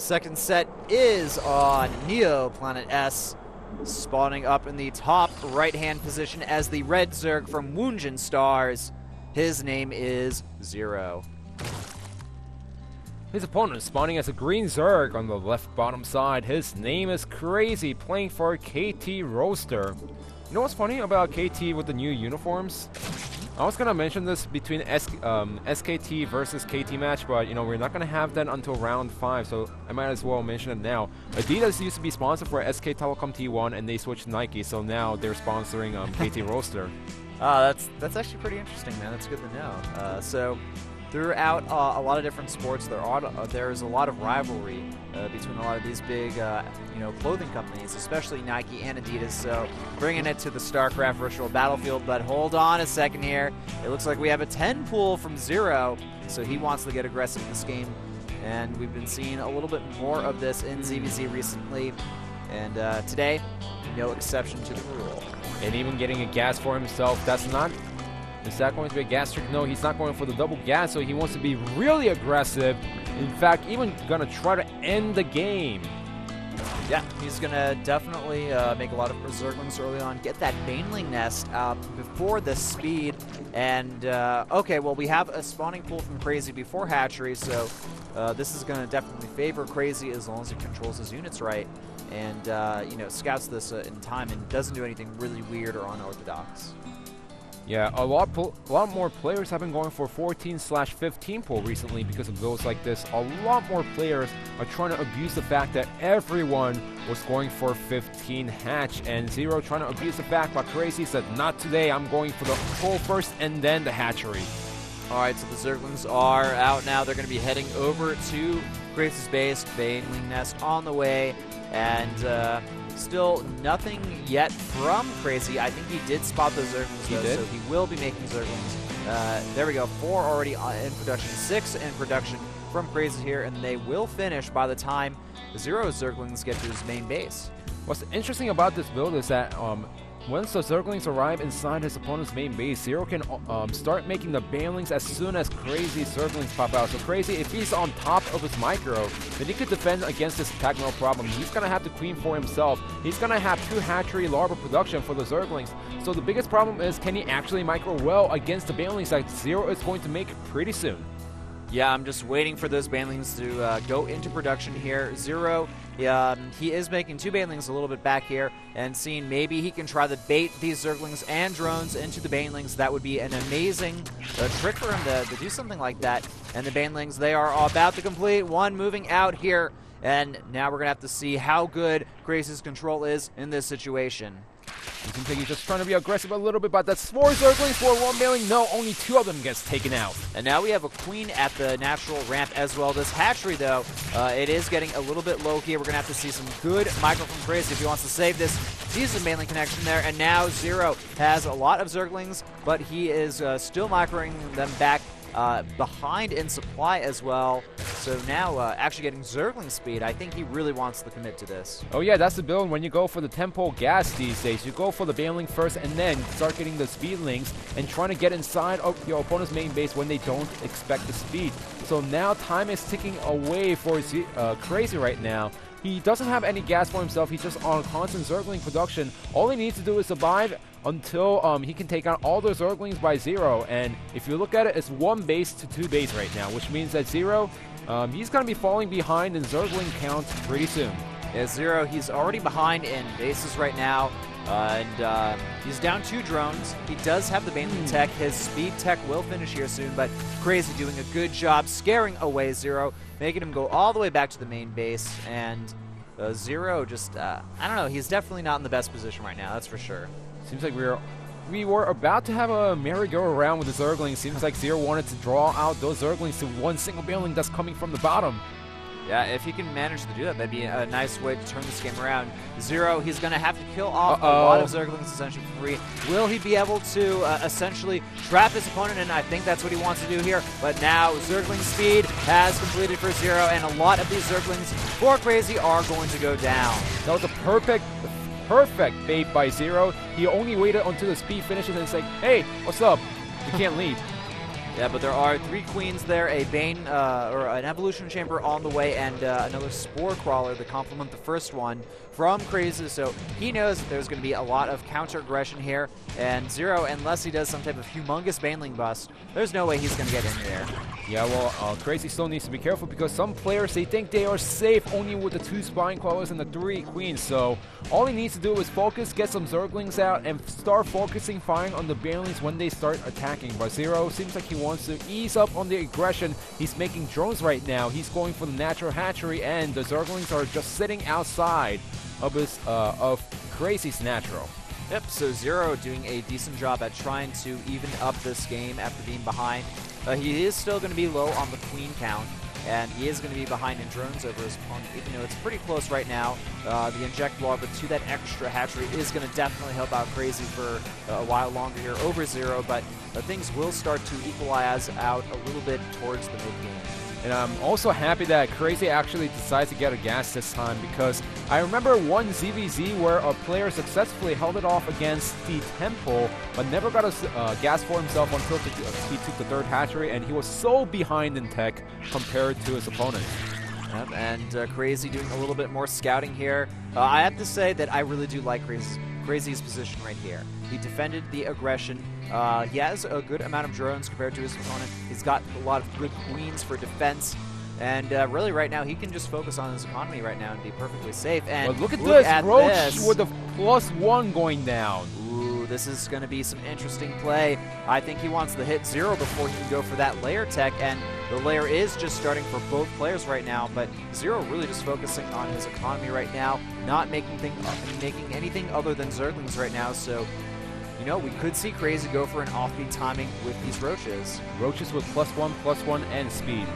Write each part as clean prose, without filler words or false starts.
Second set is on Neo Planet S, spawning up in the top right-hand position as the red Zerg from WOONGJIN stars. His name is Zero. His opponent is spawning as a green Zerg on the left bottom side. His name is Crazy, playing for KT Roaster. You know what's funny about KT with the new uniforms? I was gonna mention this between SKT versus KT match, but you know we're not gonna have that until round 5, so I might as well mention it now. Adidas used to be sponsored for SK Telecom T1, and they switched to Nike, so now they're sponsoring KT Roaster. That's actually pretty interesting, man. That's good to know. So throughout a lot of different sports, there's a lot of rivalry between a lot of these big, clothing companies, especially Nike and Adidas. So bringing it to the Starcraft virtual battlefield. But hold on a second here. It looks like we have a 10 pool from Zero, so he wants to get aggressive in this game. And we've been seeing a little bit more of this in ZvZ recently. And today, no exception to the rule. And even getting a gas for himself, that's not... Is that going to be a gas trick? No, he's not going for the double gas, so he wants to be really aggressive. In fact, even gonna try to end the game. Yeah, he's gonna definitely make a lot of Zerglings early on, get that Baneling nest before the speed. And, okay, well, we have a spawning pool from Crazy before Hatchery, so this is gonna definitely favor Crazy as long as he controls his units right. And, scouts this in time and doesn't do anything really weird or unorthodox. Yeah, a lot more players have been going for 14/15 pool recently because of builds like this. A lot more players are trying to abuse the fact that everyone was going for 15 hatch, and Zero trying to abuse the fact, but Crazy said, not today, I'm going for the pool first and then the hatchery. Alright, so the Zerglings are out now. They're going to be heading over to Crazy's base. Baneling nest on the way, and still nothing yet from Crazy. I think he did spot those Zerglings, though, so he will be making Zerglings. There we go, 4 already in production, 6 in production from Crazy here, and they will finish by the time Zero Zerglings get to his main base. What's interesting about this build is that once the Zerglings arrive inside his opponent's main base, Zero can start making the Banelings as soon as Crazy Zerglings pop out. So Crazy, if he's on top of his micro, then he could defend against this attack no problem. He's going to have to queen for himself. He's going to have 2 hatchery larva production for the Zerglings. So the biggest problem is, can he actually micro well against the Banelings that Zero is going to make pretty soon? Yeah, I'm just waiting for those Banelings to go into production here. Zero, he is making 2 Banelings a little bit back here and seeing maybe he can try to bait these Zerglings and drones into the Banelings. That would be an amazing trick for him to do something like that. And the Banelings, they are about to complete. One moving out here. And now we're going to have to see how good Crazy's control is in this situation. It seems like he's just trying to be aggressive a little bit, but that's 4 Zerglings for 1 Baneling. No, only 2 of them gets taken out. And now we have a queen at the natural ramp as well. This hatchery, though, it is getting a little bit low here. We're going to have to see some good micro from Crazy if he wants to save this. Sees the Baneling connection there, and now Zero has a lot of Zerglings, but he is still microing them back behind in supply as well. So now actually getting Zergling speed, I think he really wants to commit to this. Oh yeah, that's the build when you go for the tempo gas these days. You go for the Baneling first and then start getting the speedlings and trying to get inside of your opponent's main base when they don't expect the speed. So now time is ticking away for Crazy right now. He doesn't have any gas for himself. He's just on constant Zergling production. All he needs to do is survive until he can take out all those Zerglings by Zero. And if you look at it, it's 1 base to 2 base right now, which means that Zero, he's going to be falling behind in Zergling count pretty soon. Yeah, Zero, he's already behind in bases right now. And he's down 2 drones. He does have the Baneling tech. His speed tech will finish here soon, but Crazy doing a good job scaring away Zero, making him go all the way back to the main base. And Zero just, I don't know, he's definitely not in the best position right now, that's for sure. Seems like we were about to have a merry-go-around with the Zerglings. Seems like Zero wanted to draw out those Zerglings to 1 single Baneling that's coming from the bottom. Yeah, if he can manage to do that, that'd be a nice way to turn this game around. Zero, he's going to have to kill off a lot of Zerglings essentially for free. Will he be able to essentially trap his opponent? And I think that's what he wants to do here. But now Zergling speed has completed for Zero, and a lot of these Zerglings for Crazy are going to go down. That was a perfect bait by Zero. He only waited until the speed finishes and said, hey, what's up? You can't leave. Yeah, but there are 3 queens there, a Bane, or an Evolution Chamber on the way, and another Spore Crawler to complement the first one from Crazy. So he knows that there's going to be a lot of counter aggression here, and Zero, unless he does some type of humongous Baneling bust, there's no way he's going to get in there. Yeah, well, Crazy still needs to be careful because some players, they think they are safe only with the 2 Spine Crawlers and the 3 Queens. So all he needs to do is focus, get some Zerglings out, and start focusing firing on the Banelings when they start attacking. But Zero seems like he wants to ease up on the aggression. He's making drones right now. He's going for the natural hatchery, and the Zerglings are just sitting outside of his of Crazy's natural. Yep, so Zero doing a decent job at trying to even up this game after being behind. He is still going to be low on the queen count, and he is going to be behind in drones over his opponent, even though it's pretty close right now. The inject larva to that extra hatchery is going to definitely help out Crazy for a while longer here over Zero, but things will start to equalize out a little bit towards the mid-game. And I'm also happy that Crazy actually decides to get a gas this time, because I remember one ZvZ where a player successfully held it off against the Temple, but never got a gas for himself until he took the 3rd hatchery, and he was so behind in tech compared to his opponent. Yep, and Crazy doing a little bit more scouting here. I have to say that I really do like Crazy's position right here. He defended the aggression. He has a good amount of drones compared to his opponent. He's got a lot of good queens for defense. And really right now, he can just focus on his economy right now and be perfectly safe. And but look at this, Roach this. with a +1 going down. Ooh, this is going to be some interesting play. I think he wants to hit Zero before he can go for that layer tech. And the layer is just starting for both players right now, but Zero really just focusing on his economy right now, not making anything other than Zerglings right now. So, you know, we could see Crazy go for an offbeat timing with these Roaches. Roaches with +1, and speed.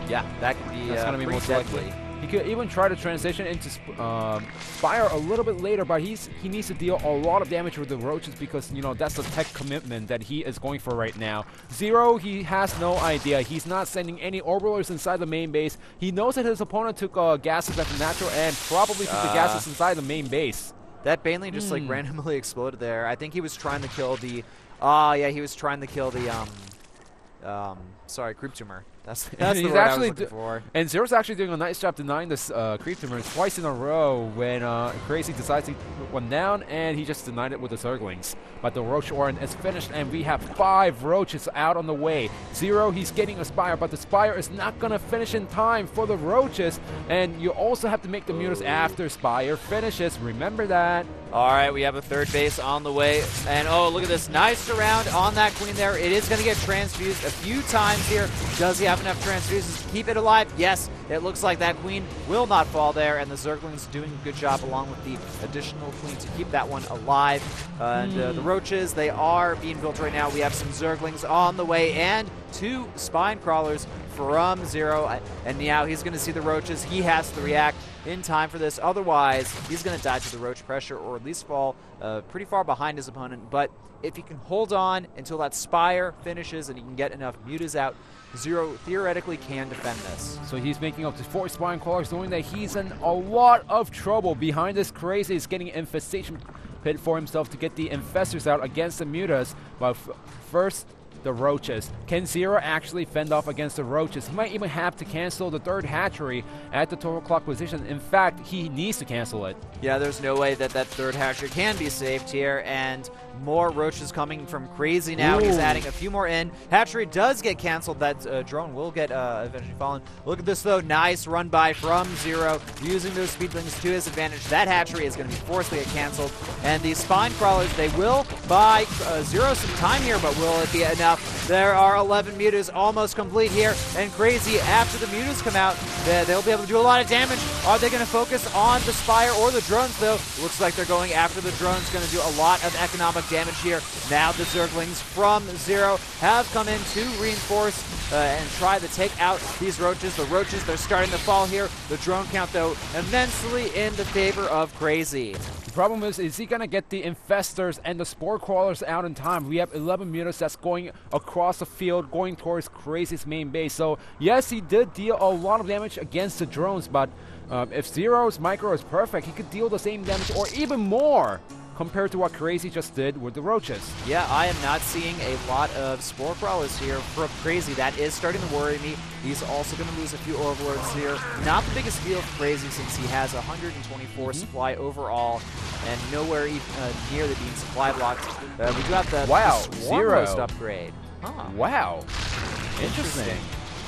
Yeah, that could be, that's gonna be most deadly. likely. He could even try to transition into Spire a little bit later, but he needs to deal a lot of damage with the Roaches because, you know, that's the tech commitment that he is going for right now. Zero, he has no idea. He's not sending any Orbitalers inside the main base. He knows that his opponent took gases at the natural and probably took the gases inside the main base. That Baneling just like randomly exploded there. I think he was trying to kill the yeah, he was trying to kill the sorry, creep tumor. That's the word I was looking for. And Zero's actually doing a nice job denying this creep tumor twice in a row when Crazy decides to put one down, and he just denied it with the Zerglings. But the Roach Oran is finished, and we have 5 Roaches out on the way. Zero, he's getting a Spire, but the Spire is not going to finish in time for the Roaches, and you also have to make the mutas after Spire finishes. Remember that. All right, we have a 3rd base on the way, and oh, look at this nice surround on that queen there. It is going to get transfused a few times here. Does he have enough transfuses to keep it alive? Yes, it looks like that queen will not fall there, and the Zerglings doing a good job along with the additional queen to keep that one alive. And the Roaches, they are being built right now. We have some Zerglings on the way, and 2 Spine Crawlers from Zero, and now he's going to see the Roaches. He has to react in time for this, otherwise he's going to die to the Roach pressure, or at least fall pretty far behind his opponent. But if he can hold on until that Spire finishes and he can get enough mutas out, Zero theoretically can defend this. So he's making up to 4 Spine Crawlers, knowing that he's in a lot of trouble. Behind this, Crazy is getting an infestation pit for himself to get the infestors out against the mutas. But first, the Roaches. Can Zero actually fend off against the Roaches? He might even have to cancel the 3rd hatchery at the 12 o'clock position. In fact, he needs to cancel it. Yeah, there's no way that that 3rd hatchery can be saved here, and more Roaches coming from Crazy now. Ooh. He's adding a few more in. Hatchery does get canceled. That drone will get eventually fallen. Look at this, though. Nice run by from Zero, using those speedlings to his advantage. That hatchery is going to be forced to get canceled, and these Spine Crawlers, they will buy Zero some time here, but will it be enough? There are 11 mutas almost complete here, and Crazy, after the mutas come out, they'll be able to do a lot of damage. Are they going to focus on the Spire or the drones, though? Looks like they're going after the drones. Going to do a lot of economic damage here. Now the Zerglings from Zero have come in to reinforce and try to take out these Roaches. The Roaches, they're starting to fall here. The drone count, though, immensely in the favor of Crazy. The problem is he going to get the infestors and the spore crawlers out in time? We have 11 mutas that's going across the field, going towards Crazy's main base. So yes, he did deal a lot of damage against the drones, but if Zero's micro is perfect, he could deal the same damage or even more compared to what Crazy just did with the Roaches. Yeah, I am not seeing a lot of Spore Crawlers here from Crazy. That is starting to worry me. He's also going to lose a few Overlords here. Not the biggest deal for Crazy since he has 124 supply overall and nowhere even, near the being supply blocked. We do have the Swarmhost upgrade. Huh. Wow. Interesting.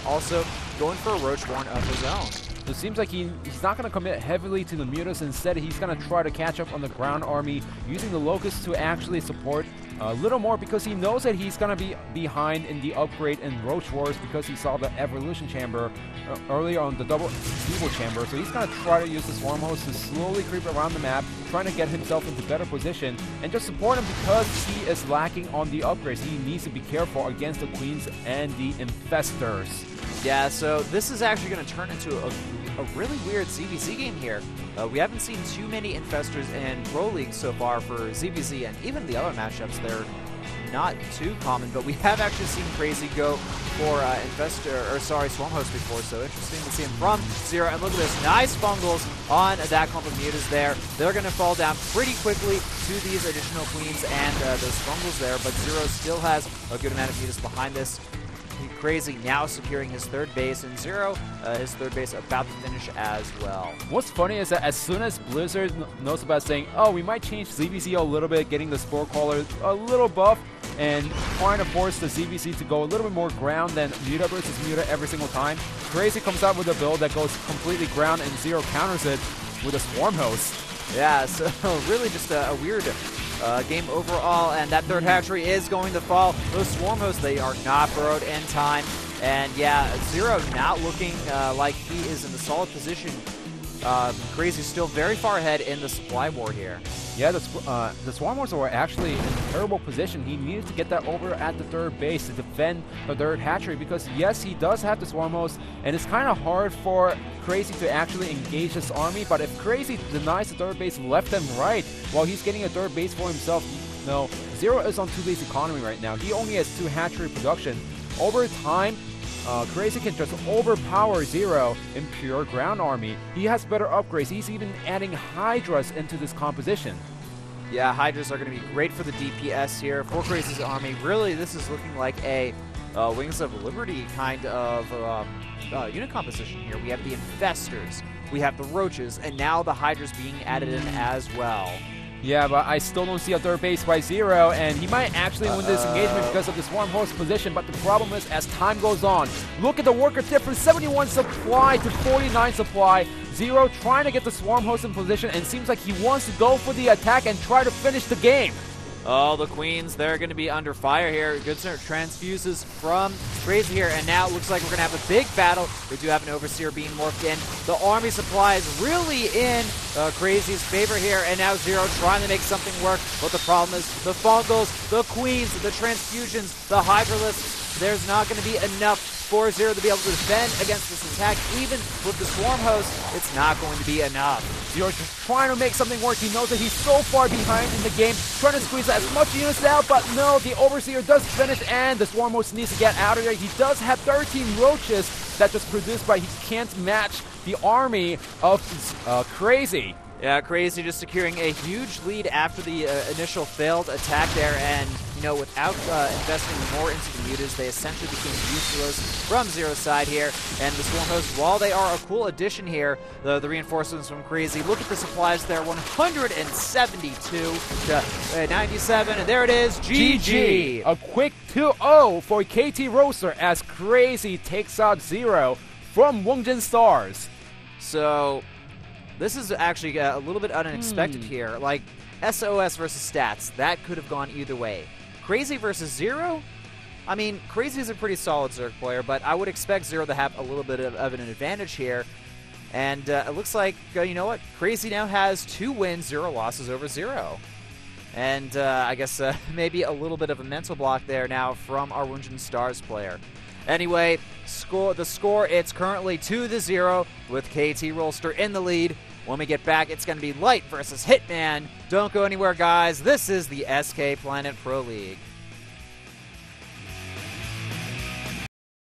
Also, going for a Roachborn of his own. So it seems like he's not going to commit heavily to the Mutas. Instead, he's going to try to catch up on the ground army, using the Locust to actually support a little more because he knows that he's going to be behind in the upgrade in Roach Wars because he saw the Evolution Chamber earlier on the double Evil Chamber. So he's going to try to use the Swarm Host to slowly creep around the map, trying to get himself into better position and just support him because he is lacking on the upgrades. He needs to be careful against the Queens and the Infestors. Yeah, so this is actually going to turn into a really weird ZvZ game here. We haven't seen too many Infestors in Pro League so far for ZvZ, and even the other matchups, they're not too common, but we have actually seen Crazy go for Swarmhost before, so interesting to see him from Zero. And look at this, nice fungals on that clump of Mutas there. They're going to fall down pretty quickly to these additional Queens and those fungals there, but Zero still has a good amount of Mutas behind this. Crazy now securing his third base, and Zero, his third base about to finish as well. What's funny is that as soon as Blizzard knows about saying, oh, we might change ZvZ a little bit, getting the Spore Caller a little buff, and trying to force the ZvZ to go a little bit more ground than Muta versus Muta every single time, Crazy comes out with a build that goes completely ground, and Zero counters it with a Swarm Host. Yeah, so really just a weird game overall, and that third hatchery is going to fall. Those Swarm Hosts, they are not burrowed in time, and yeah, Zero not looking like he is in a solid position. Crazy's still very far ahead in the supply board here. Yeah, the Swarm Hosts were actually in a terrible position. He needed to get that over at the third base to defend the third hatchery because, yes, he does have the Swarm Hosts, and it's kind of hard for Crazy to actually engage this army, but if Crazy denies the third base left and right while he's getting a third base for himself, no, Zero is on 2-base economy right now. He only has 2 hatchery production. Over time, Crazy can just overpower Zero in pure ground army. He has better upgrades. He's even adding Hydras into this composition. Yeah, Hydras are going to be great for the DPS here for Crazy's army. Really, this is looking like a Wings of Liberty kind of unit composition here. We have the Infestors, we have the Roaches, and now the Hydras being added in as well. Yeah, but I still don't see a third base by Zero, and he might actually win this engagement because of the Swarm Host position, but the problem is, as time goes on, look at the worker difference, 71 supply to 49 supply. Zero trying to get the Swarm Host in position, and seems like he wants to go for the attack and try to finish the game. Oh, the Queens, they're going to be under fire here. Good start transfuses from Crazy here, and now it looks like we're going to have a big battle. We do have an Overseer being morphed in. The army supply is really in Crazy's favor here, and now Zero trying to make something work, but the problem is the Fungals, the Queens, the Transfusions, the Hydralisks. There's not going to be enough for Zero to be able to defend against this attack. Even with the Swarm Host, it's not going to be enough. Zero's just trying to make something work. He knows that he's so far behind in the game, trying to squeeze as much units out, but no, the Overseer does finish, and the Swarm Host needs to get out of there. He does have 13 Roaches that just produced, but he can't match the army of Crazy. Yeah, Crazy just securing a huge lead after the initial failed attack there, and you know, without investing more into the Mutas, they essentially became useless from Zero's side here. And the Swarm Hosts, while they are a cool addition here, the reinforcements from Crazy, look at the supplies there, 172 to 97, and there it is, GG! A quick 2-0 for KT Roaster as Crazy takes out Zero from WOONGJIN Stars. So this is actually a little bit unexpected here. Like, SOS versus Stats, that could have gone either way. Crazy versus Zero? I mean, Crazy is a pretty solid Zerg player, but I would expect Zero to have a little bit of an advantage here. And it looks like, you know what? Crazy now has 2 wins, 0 losses over Zero. And I guess maybe a little bit of a mental block there now from our WOONGJIN Stars player. Anyway, the score, it's currently 2-0 with KT Roaster in the lead. When we get back, it's going to be Light versus Hitman. Don't go anywhere, guys. This is the SK Planet Pro League.